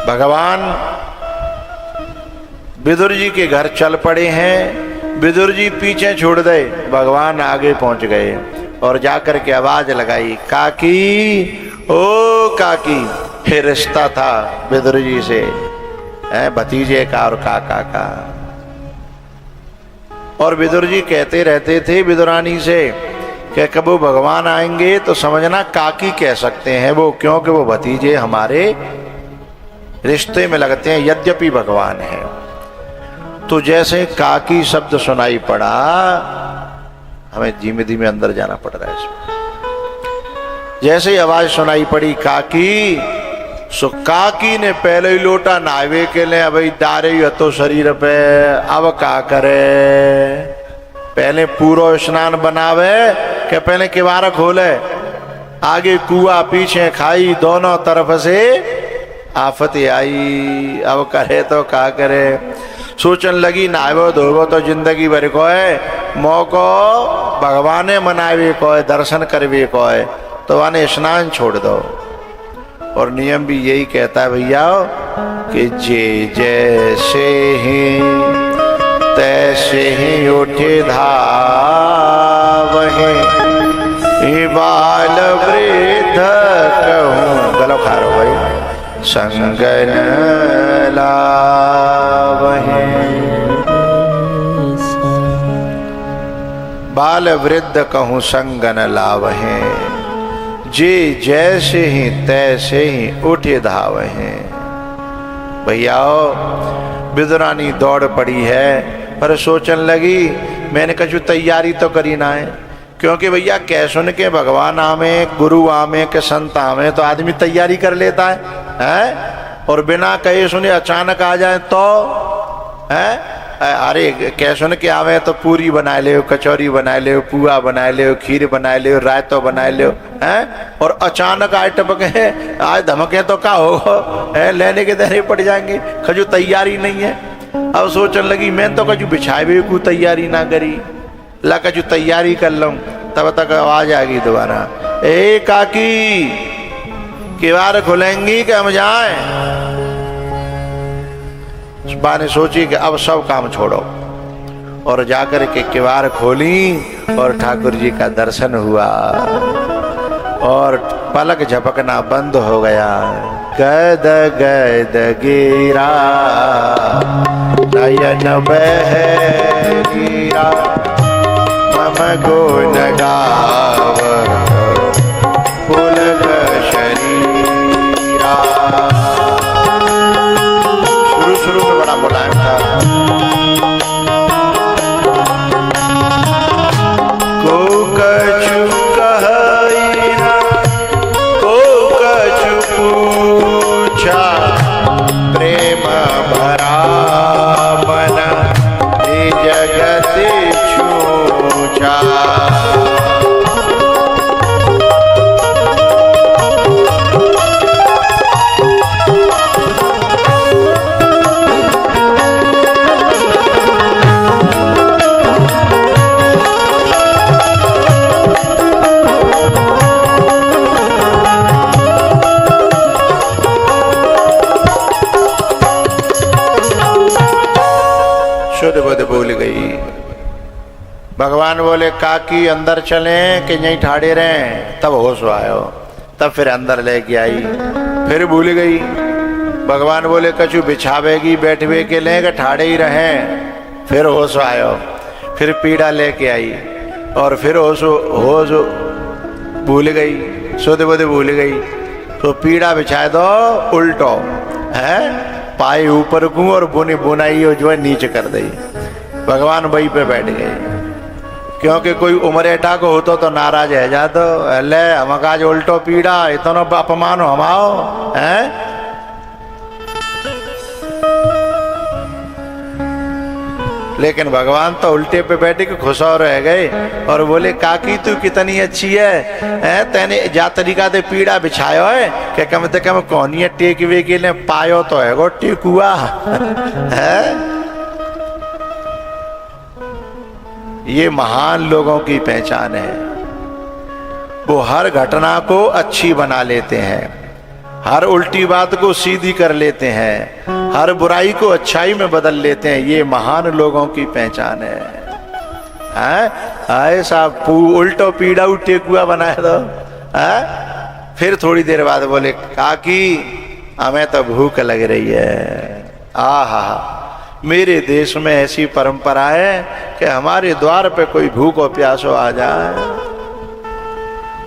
भगवान विदुर जी के घर चल पड़े हैं। विदुर जी पीछे छोड़ दे, भगवान आगे पहुंच गए और जाकर के आवाज लगाई, काकी ओ काकी। फिर रिश्ता था विदुर जी से, भतीजे का और काका का। और विदुर जी कहते रहते थे विदुरानी से कि कब वो भगवान आएंगे तो समझना काकी कह सकते हैं वो, क्योंकि वो भतीजे हमारे रिश्ते में लगते हैं, यद्यपि भगवान है। तो जैसे काकी शब्द सुनाई पड़ा, हमें धीमे धीमे अंदर जाना पड़ रहा है इसमें। जैसे आवाज सुनाई पड़ी काकी, सो काकी ने पहले ही लोटा नावे के लिए, अभी दारे तो शरीर पे, अब का करे, पहले पूरा स्नान बनावे कि पहले किवाड़ खोले, आगे कुआ पीछे खाई, दोनों तरफ से आफत आई, अब करे तो का करे। सोचन लगी नावो धोवो तो जिंदगी भर को है, मौको भगवाने मनावे को है, दर्शन करवे को है, तो आने स्नान छोड़ दो। और नियम भी यही कहता है भैया कि जे जैसे ही तैसे ही उठे धावहे, बाल वृद्ध कहूँ, गलो खारो भाई, संगन लावहे। बाल वृद्ध कहूँ संगन लावहे, जे जैसे ही तैसे ही उठे धावहे। भैया विदुरानी दौड़ पड़ी है, पर सोचन लगी मैंने कछु तैयारी तो करी ना है, क्योंकि भैया कह सुन के भगवान आवे, गुरु आवे के संत आवे तो आदमी तैयारी कर लेता है? और बिना कहे सुने अचानक आ जाए तो है? अरे कह सुन के आवे तो पूरी बना ले, कचौरी बना ले, पुआ बना ले, खीर बना ले, रायतो बना ले, हैं? और अचानक आए टपके आज धमके तो क्या हो, लेने के देने पड़ जाएंगे, खजू तैयारी नहीं है। अब सोचने लगी मैं तो कजू बिछाए को तैयारी ना करी, ला कजू तैयारी कर लूं, तब तक आवाज आ गई दोबारा, ए काकी किवाड़ खुलेंगी कि हम जाएं? बा ने सोची कि अब सब काम छोड़ो, और जाकर के किवाड़ खोली और ठाकुर जी का दर्शन हुआ, और पलक झपकना बंद हो गया। गद गद गिरा नयन बह गिरा, मम गुण गाव पुलक शरीरा। शुरू में बड़ा मुलायम था, को कछु कहई ना, को कछु पूछा, प्रेम भरा मन ये जगत छूछा। बोल गई। भगवान बोले काकी अंदर चलें कि यहीं ठाड़े रहें? तब होश आयो, तब फिर अंदर लेके आई, फिर भूल गई। भगवान बोले कछु बिछावेगी बैठवे के लिए कि ठाड़े ही रहें? फिर होश आयो, फिर पीड़ा लेके आई, और फिर होश भूल गई, सोते बोते भूल गई। तो पीड़ा बिछा दो उल्टो है, पाए ऊपर को और बुनाई जो है नीचे कर दी। भगवान वही पे बैठ गए, क्योंकि कोई उमरेटा को होतो तो नाराज है जातो, ले हम आज उल्टो पीड़ा, इतना अपमान हमाओ है। लेकिन भगवान तो उल्टे पे बैठे के खुश हो रह गए और बोले काकी तू कितनी अच्छी है, तेने जा तरीका दे पीड़ा बिछायो है कि कम से कम कौनिया टेकवे के लिए पायो तो है गो टेकुआ है। ये महान लोगों की पहचान है, वो हर घटना को अच्छी बना लेते हैं हर उल्टी बात को सीधी कर लेते हैं, हर बुराई को अच्छाई में बदल लेते हैं। ये महान लोगों की पहचान है। ऐसा उल्टो पीड़ा टेकुआ बनाया दो। फिर थोड़ी देर बाद बोले, काकी हमें तो भूख लग रही है। आहा, मेरे देश में ऐसी परंपरा है कि हमारे द्वार पे कोई भूखो प्यासो आ जाए।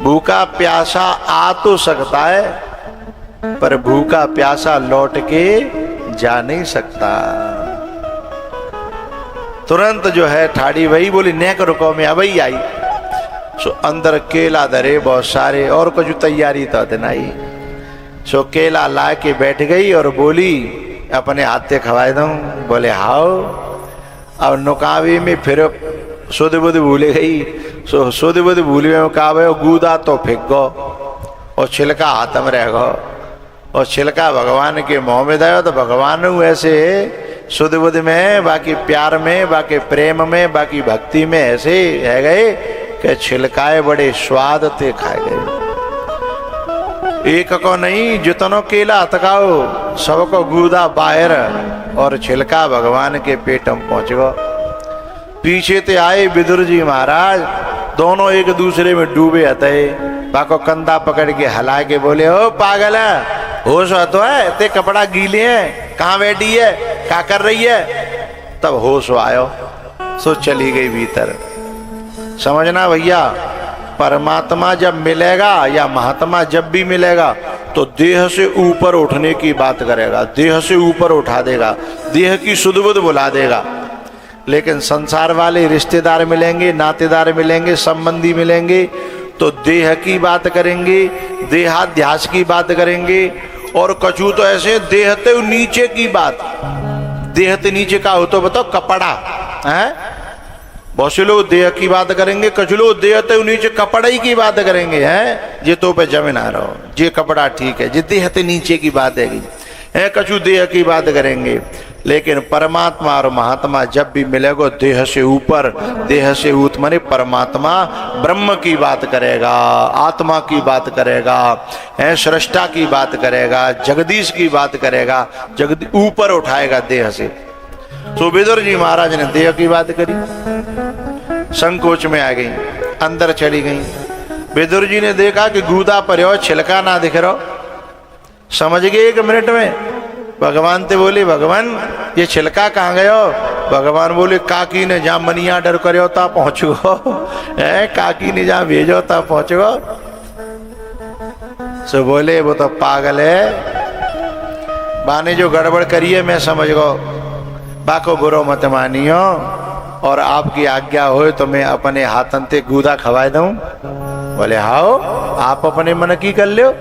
भूखा प्यासा आ तो सकता है, पर भूखा प्यासा लौट के जा नहीं सकता। तुरंत जो है ठाड़ी वही बोली, नेक रुको में अबई आई। सो अंदर केला धरे बहुत सारे, और कुछ तैयारी तो नहीं। सो केला ला के बैठ गई और बोली, अपने हाथे खवाए दूं। बोले हाओ। अब नुकावे में फिर सुध बुध भूले गई। सो सुध बुध भूले में कावे गूदा तो फेंक गो और छिलका हाथ में रह गो, और छिलका भगवान के मुंह में दयो। तो भगवान ऐसे सुध बुध में, बाकी प्यार में, बाकी प्रेम में, बाकी भक्ति में ऐसे है गए कि छिलकाए बड़े स्वाद ते खाए गए। एक को नहीं, जितनो केला हथकाओ सबको गूदा बाहर और छिलका भगवान के पेट में पहुंच गो। पीछे ते आए विदुर जी महाराज, दोनों एक दूसरे में डूबे हते। बाको कंधा पकड़ के हला के बोले, ओ पागल है, होश तो है, ते कपड़ा गीले हैं, कहाँ बैठी है, क्या कर रही है। तब होश आयो, सो चली गई भीतर। समझना भैया, परमात्मा जब मिलेगा या महात्मा जब भी मिलेगा तो देह से ऊपर उठने की बात करेगा, देह से ऊपर उठा देगा, देह की सुध बुध बुला देगा। लेकिन संसार वाले रिश्तेदार मिलेंगे, नातेदार मिलेंगे, संबंधी मिलेंगे तो देह की बात करेंगे, देहाध्यास की बात करेंगे। और कछु तो ऐसे देहते नीचे की बात, देहते नीचे का हो तो बताओ कपड़ा है। बहुत से लोग देह की बात करेंगे, कुछ लोग देहते नीचे कपड़ा ही की बात करेंगे। हैं जे तो पे जमे ना रहो, जे कपड़ा ठीक है, जे देहते नीचे की बात है कछु देह की बात करेंगे। लेकिन परमात्मा और महात्मा जब भी मिलेगा देह से ऊपर, देह से ऊत माने परमात्मा ब्रह्म की बात करेगा, आत्मा की बात करेगा, सृष्टा की बात करेगा, जगदीश की बात करेगा, ऊपर उठाएगा देह से। तो विदुर जी महाराज ने देह की बात करी, संकोच में आ गई, अंदर चली गई। विदुर जी ने देखा कि गूदा पर हो, छिलका ना दिख रहा। समझ गए 1 मिनट में। भगवान ते बोले, भगवान ये छिलका कहाँ गयो। भगवान बोले, काकी ने जहाँ मनिया डर करो ता पहुँच गो, काकी ने जहाँ भेजो ता पहुँच गो। सो बोले, वो तो पागल है, बाने जो गड़बड़ करी है मैं समझ गो, बाको बुरो मत मानियो, और आपकी आज्ञा हो तो मैं अपने हाथन ते गूदा खवाए दूं। बोले हाओ, आप अपने मन की कर लो।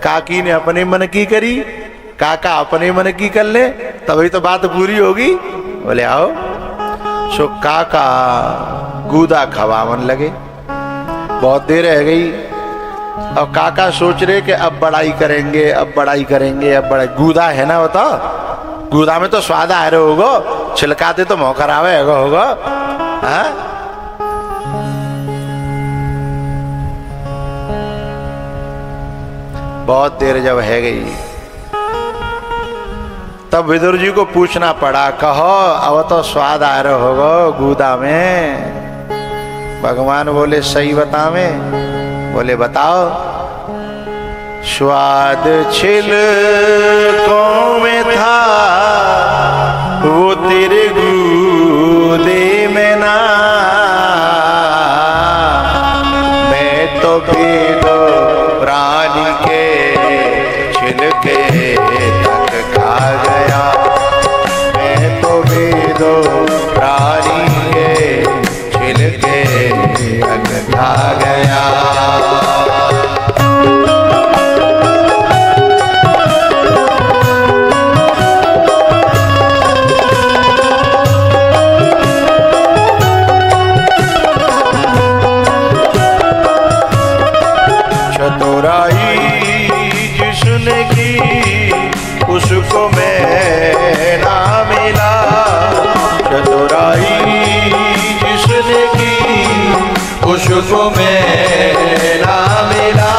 काकी ने अपने मन की करी, काका अपने मन की कर ले, तभी तो बात पूरी होगी। बोले आओ। सो काका गूदा खवावन लगे। बहुत देर रह गई। अब काका सोच रहे कि अब बड़ाई करेंगे, अब बड़ाई करेंगे, अब बड़ा गूदा है ना, बता गूदा में तो स्वाद आ रहे होगो, छिलकाते तो मुँह खराब है होगा। बहुत देर जब है गई तब विदुर जी को पूछना पड़ा, कहो अब तो स्वाद आ रहा होगा गूदा में। भगवान बोले, सही बतावे। बोले बताओ। स्वाद छिलकों में था वो तेरे गूदे में ना, मैं तो भेदो प्राणी के छिलके तक खा गया, मैं तो भेदो प्राणी के छिलके तक खा गया। उसको मैं ना मिला, चतुराई जिसने की उसको मैं ना मिला।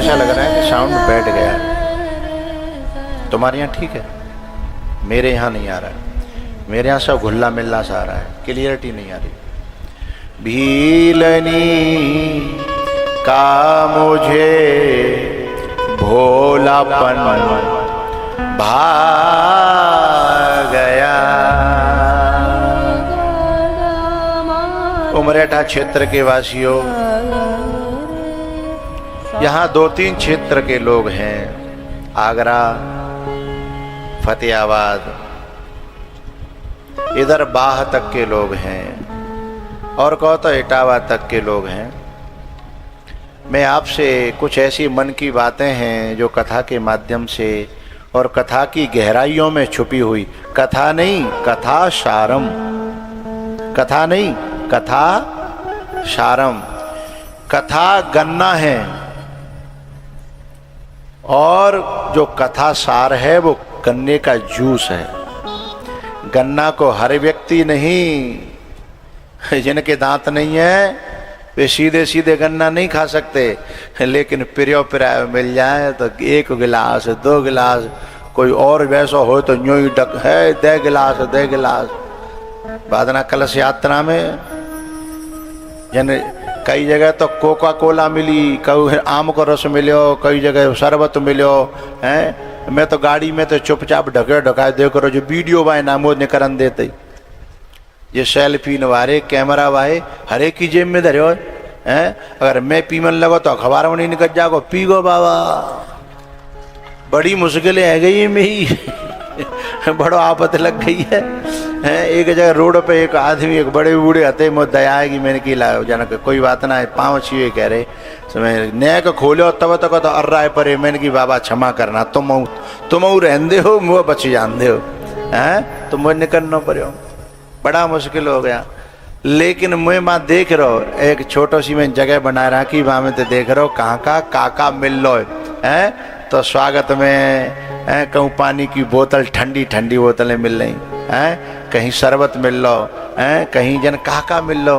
ऐसा लग रहा है कि साउंड बैठ गया है। तुम्हारे यहाँ ठीक है, मेरे यहाँ नहीं आ रहा है। मेरे यहाँ सब घुल्ला मिल्ला सा आ रहा है, क्लियरिटी नहीं आ रही। भीलनी का मुझे भोलापन भा गया। उमरेठा क्षेत्र के वासियों, यहाँ 2-3 क्षेत्र के लोग हैं, आगरा, फतेहाबाद, इधर बाह तक के लोग हैं, और कहो तो इटावा तक के लोग हैं। मैं आपसे कुछ ऐसी मन की बातें हैं जो कथा के माध्यम से और कथा की गहराइयों में छुपी हुई, कथा नहीं कथा सारम, कथा नहीं कथा सारम। कथा गन्ना है और जो कथा सार है वो गन्ने का जूस है। गन्ना को हर व्यक्ति नहीं, जिनके दांत नहीं है वे सीधे सीधे गन्ना नहीं खा सकते, लेकिन पिर्यो पिरायो मिल जाए तो 1 गिलास 2 गिलास, कोई और वैसा हो तो यूं ही डक है दे गिलास। बादना कलश यात्रा में जन कई जगह तो कोका कोला मिली, कई आम को रस मिलो, कई जगह शरबत मिलो हैं। मैं तो गाड़ी में तो चुपचाप ढकाए देखो जो वीडियो वाए नामो निकरन देते, ये सेल्फी नवारे कैमरा वाहे हरे की जेब में धरे हैं। अगर मैं पीमन लगो तो अखबार में नहीं निकल जागो, पी गो बाबा। बड़ी मुश्किलें है गई में बड़ो आफत लग गई है। एक जगह रोड पे एक आदमी, एक बड़े बूढ़े हते मो दया आएगी, मैंने की लाओ जनक कोई बात ना है, पाँव छुए कह रहे समय नैक खोलो तब तक तो अर्रा है परे। मैंने की बाबा क्षमा करना, तुम रहंदे हो मुँह बच जाते हो हैं, तो मुझे निकलना पड़ो, बड़ा मुश्किल हो गया। लेकिन मैं माँ देख रहो एक छोटो सी मैं जगह बना रखी, वहाँ में तो देख रहो कहाँ का काका मिल लो है, तो स्वागत में कहूँ पानी की बोतल, ठंडी ठंडी बोतलें मिल रही हैं, कहीं शरबत मिल लो हैं, कहीं जन काका मिल लो।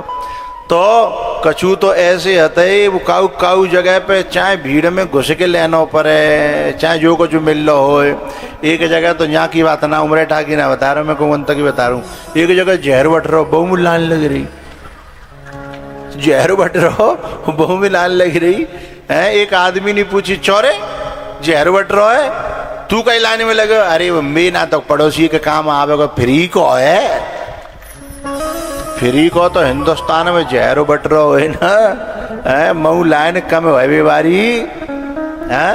तो कछु तो ऐसे हते वो काऊ जगह पे चाहे भीड़ में घुस के लेना पड़े, चाहे जो कुछ मिल लो हो। एक जगह तो यहाँ की बात ना उमरेठा की ना बता रहा हूँ, मैं कौन तक की बता रहा हूँ। एक जगह जहर बट रहो, बहु में लान लग रही, जहर बट रहो बहु में लान लग रही है। एक आदमी ने पूछी चौरे जहर बट रहो है, तू कहीं लाने में लगे? अरे मैं ना तो पड़ोसी के काम आवेगा, फ्री को है, फ्री को तो हिंदुस्तान में जहर बट रहो है ना, मऊ लाइन कम है बारी है।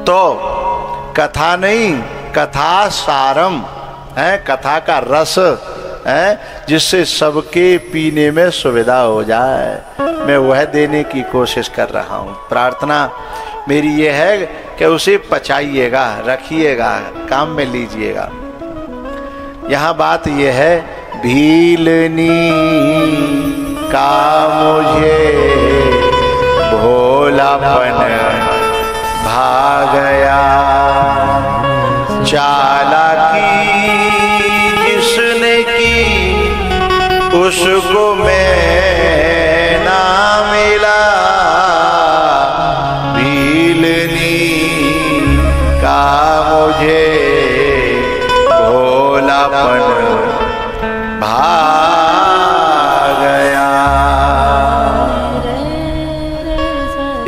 तो कथा नहीं कथा सारम है, कथा का रस है, जिससे सबके पीने में सुविधा हो जाए, मैं वह देने की कोशिश कर रहा हूँ। प्रार्थना मेरी ये है कि उसे पचाइएगा, रखिएगा, काम में लीजिएगा। यहाँ बात यह है, भीलनी का मुझे भोलापन भा गया, चालाकी जिसने की उसको मैं ना मिला, भीलनी का मुझे भोलापन भा गया।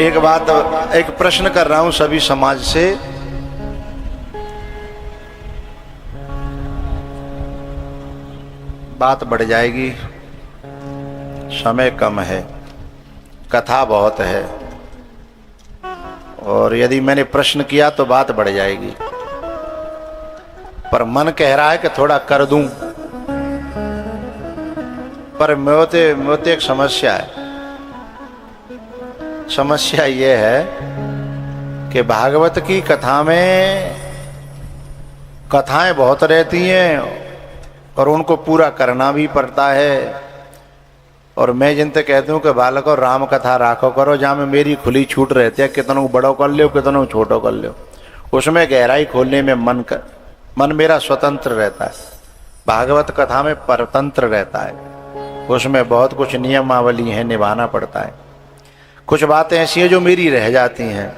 एक बात, एक प्रश्न कर रहा हूं सभी समाज से, बात बढ़ जाएगी, समय कम है, कथा बहुत है, और यदि मैंने प्रश्न किया तो बात बढ़ जाएगी। पर मन कह रहा है कि थोड़ा कर दूं, पर मोते एक समस्या है। समस्या ये है कि भागवत की कथा में कथाएं बहुत रहती हैं और उनको पूरा करना भी पड़ता है। और मैं जिनसे कहती हूँ कि बालको राम कथा राखो करो, जहाँ में मेरी खुली छूट रहती है, कितनों बड़ो कर लो कितनों छोटो कर लो, उसमें गहराई खोलने में मन मेरा स्वतंत्र रहता है। भागवत कथा में परतंत्र रहता है, उसमें बहुत कुछ नियमावली है, निभाना पड़ता है। कुछ बातें ऐसी हैं जो मेरी रह जाती हैं।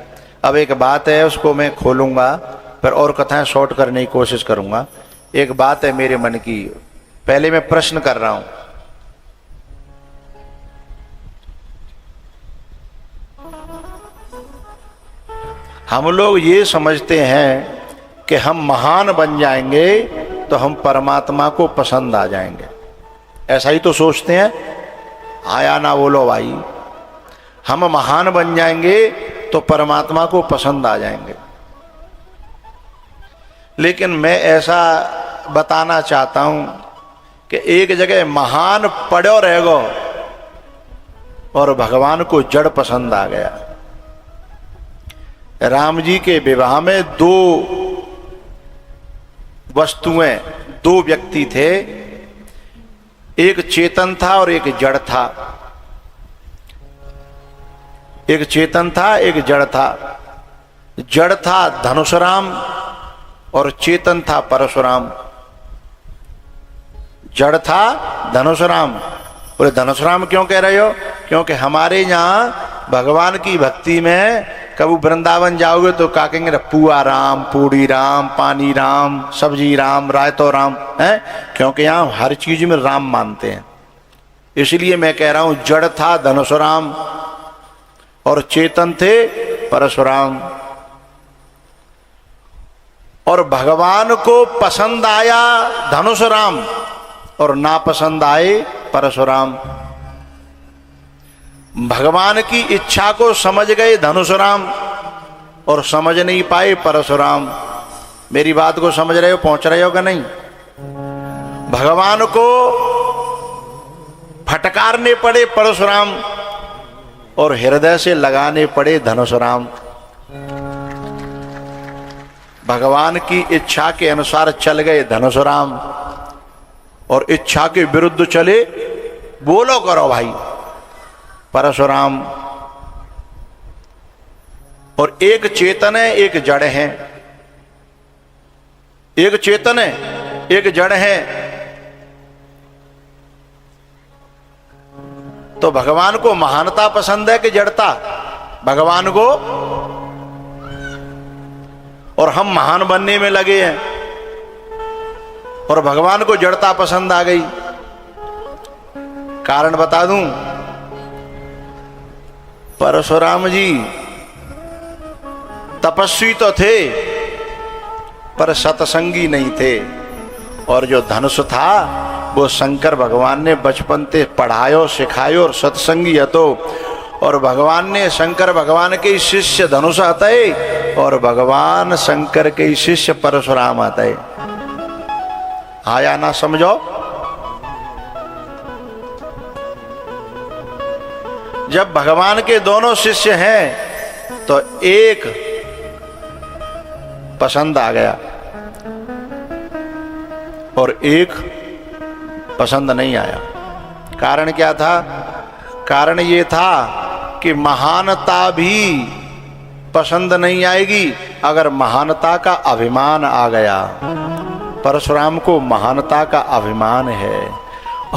अब एक बात है, उसको मैं खोलूँगा, फिर और कथाएं शॉर्ट करने की कोशिश करूँगा। एक बात है मेरे मन की, पहले मैं प्रश्न कर रहा हूँ। हम लोग ये समझते हैं कि हम महान बन जाएंगे तो हम परमात्मा को पसंद आ जाएंगे, ऐसा ही तो सोचते हैं। आया ना बोलो भाई, हम महान बन जाएंगे तो परमात्मा को पसंद आ जाएंगे। लेकिन मैं ऐसा बताना चाहता हूं कि एक जगह महान पड़ो रहेगो और भगवान को जड़ पसंद आ गया। राम जी के विवाह में दो वस्तुएं, दो व्यक्ति थे, एक चेतन था और एक जड़ था। एक चेतन था, एक जड़ था। जड़ था धनुषराम और चेतन था परशुराम। जड़ था धनुषराम। बोले धनुषराम क्यों कह रहे हो? क्योंकि हमारे यहाँ भगवान की भक्ति में कभी वृंदावन जाओगे तो क्या कहेंगे? पुआ राम, पूड़ी राम, पानी राम, सब्जी राम, रायतो राम है, क्योंकि यहाँ हर चीज में राम मानते हैं। इसलिए मैं कह रहा हूं जड़ था धनुषराम और चेतन थे परशुराम। और भगवान को पसंद आया धनुषराम और नापसंद आए परशुराम। भगवान की इच्छा को समझ गए धनुषराम और समझ नहीं पाए परशुराम। मेरी बात को समझ रहे हो, पहुंच रहे हो कि नहीं? भगवान को फटकारने पड़े परशुराम और हृदय से लगाने पड़े धनुषराम। भगवान की इच्छा के अनुसार चल गए धनुषराम और इच्छा के विरुद्ध चले, बोलो करो भाई, परशुराम। और एक चेतन है, एक जड़ है। एक चेतन है, एक जड़ है। तो भगवान को महानता पसंद है कि जड़ता? भगवान को। और हम महान बनने में लगे हैं और भगवान को जड़ता पसंद आ गई। कारण बता दूं, परशुराम जी तपस्वी तो थे पर सत्संगी नहीं थे। और जो धनुष था वो शंकर भगवान ने बचपन से पढ़ायो सिखायो और सत्संगी हतो। और भगवान ने शंकर भगवान के शिष्य धनुष हते और भगवान शंकर के शिष्य परशुराम हते। आया ना समझो? जब भगवान के दोनों शिष्य हैं तो एक पसंद आ गया और एक पसंद नहीं आया। कारण क्या था? कारण ये था कि महानता भी पसंद नहीं आएगी अगर महानता का अभिमान आ गया। परशुराम को महानता का अभिमान है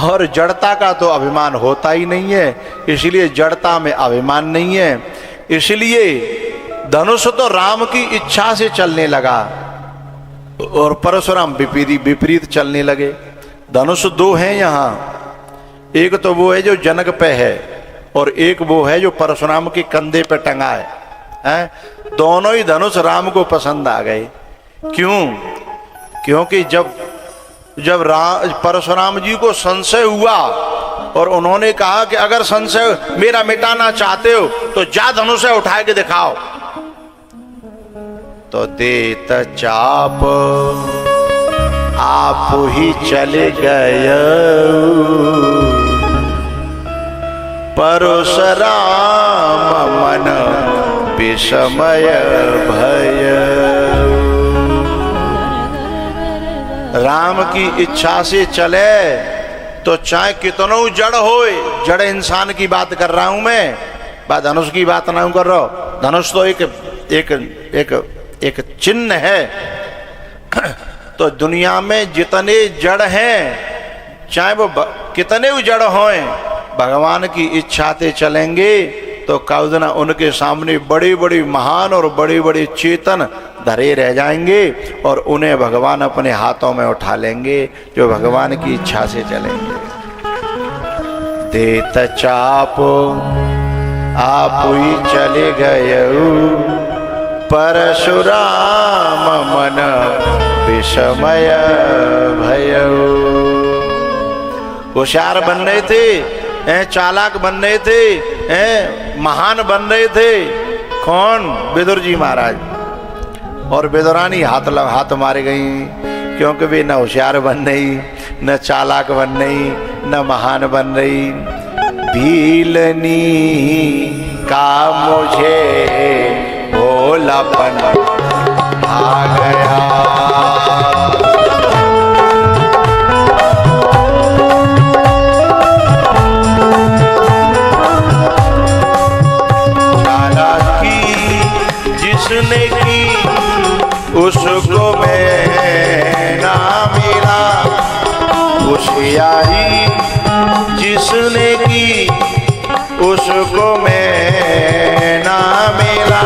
और जड़ता का तो अभिमान होता ही नहीं है, इसलिए जड़ता में अभिमान नहीं है। इसलिए धनुष तो राम की इच्छा से चलने लगा और परशुराम विपरीत चलने लगे। धनुष दो हैं यहाँ, एक तो वो है जो जनक पे है और एक वो है जो परशुराम के कंधे पे टंगा है। दोनों ही धनुष राम को पसंद आ गए। क्यों? क्योंकि जब परशुराम जी को संशय हुआ और उन्होंने कहा कि अगर संशय मेरा मिटाना चाहते हो तो जा धनुष उठा के दिखाओ, तो देत चाप आप ही चले गए परशुराम मन विषमय भय। राम की इच्छा से चले तो चाहे कितनों जड़ होए, जड़ इंसान की बात कर रहा हूं मैं, धनुष की बात ना कर रहा हूं। धनुष तो एक चिन्ह है। तो दुनिया में जितने जड़ हैं, चाहे वो कितने उजड़ होए, भगवान की इच्छा से चलेंगे तो कौजना उनके सामने बड़ी बड़ी महान और बड़ी बड़ी चेतन धरे रह जाएंगे और उन्हें भगवान अपने हाथों में उठा लेंगे जो भगवान की इच्छा से चलेंगे। देत चाप आप ही चले गए परशुराम मन विषमय भयऊ। होशियार बन रहे थे, चालाक बन रहे थे, महान बन रहे थे। कौन? विदुर जी महाराज। और विदुरानी हाथ मारे गई क्योंकि वे न होशियार बन रही, न चालाक बन रही, न महान बन रही। भीलनी का मुझे भोलापन आ गया। चालाकी जिसने की उसको मैं ना मिला, होशियारी जिसने की उसको मैं ना मिला।